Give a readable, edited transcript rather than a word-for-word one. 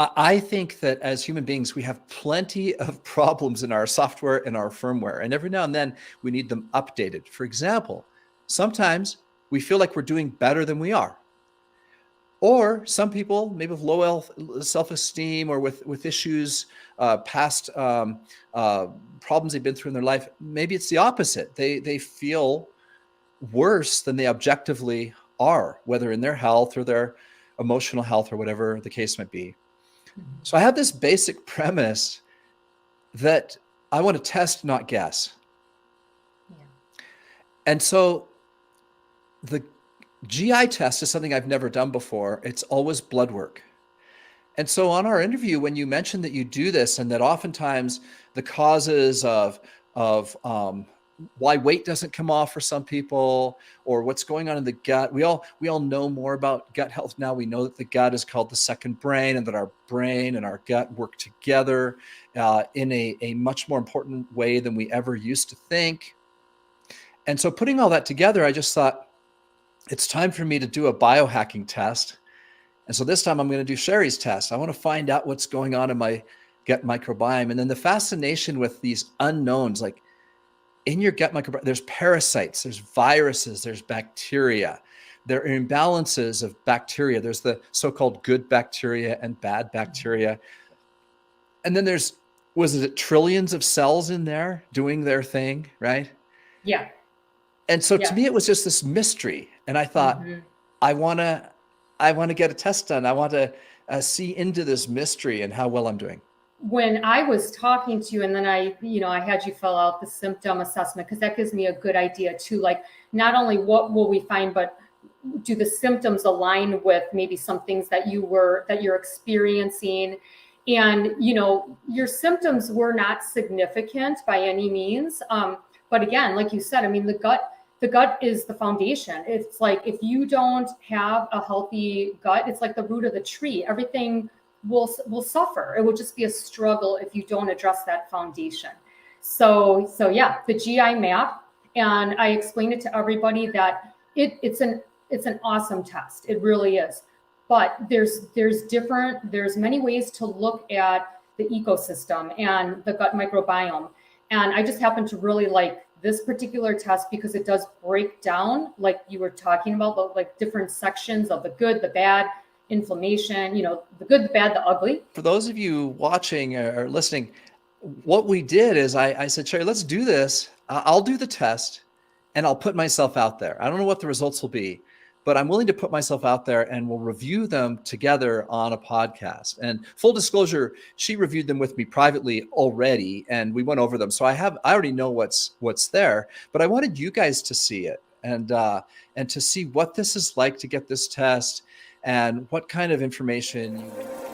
I think that as human beings, we have plenty of problems in our software and our firmware. And every now and then we need them updated. For example, sometimes we feel like we're doing better than we are. Or some people, maybe with low self-esteem or with issues, past problems they've been through in their life, maybe it's the opposite. They feel worse than they objectively are, whether in their health or their emotional health or whatever the case might be. So I have this basic premise that I want to test, not guess. Yeah. And so the GI test is something I've never done before. It's always blood work. And so on our interview, when you mentioned that you do this and that oftentimes the causes of why weight doesn't come off for some people or what's going on in the gut, we all know more about gut health now. We know that the gut is called the second brain and that our brain and our gut work together in a much more important way than we ever used to think. And so putting all that together, I just thought, it's time for me to do a biohacking test. And so this time I'm going to do Cheri's test. I want to find out what's going on in my gut microbiome. And then the fascination with these unknowns, like in your gut microbiome, there's parasites, there's viruses, there's bacteria. There are imbalances of bacteria. There's the so-called good bacteria and bad bacteria. And then there's, was it trillions of cells in there doing their thing, right? Yeah. And so to me, it was just this mystery. And I thought, I want to get a test done. I want to see into this mystery and how well I'm doing. When I was talking to you, and then I had you fill out the symptom assessment, because that gives me a good idea too. Like, not only what will we find, but do the symptoms align with maybe some things that you're experiencing? And, your symptoms were not significant by any means. But again, like you said, I mean, the gut is the foundation. It's like, if you don't have a healthy gut, it's like the root of the tree. Everything will suffer. It will just be a struggle if you don't address that foundation. So yeah, the GI map. And I explained it to everybody that it's an awesome test. It really is. But there's many ways to look at the ecosystem and the gut microbiome. And I just happen to really like this particular test because it does break down, like you were talking about, like different sections of the good, the bad, inflammation, the good, the bad, the ugly. For those of you watching or listening, what we did is I said, Cheri, let's do this. I'll do the test and I'll put myself out there. I don't know what the results will be, but I'm willing to put myself out there and we'll review them together on a podcast. And full disclosure, she reviewed them with me privately already and we went over them. So I already know what's there, but I wanted you guys to see it and to see what this is like to get this test and what kind of information you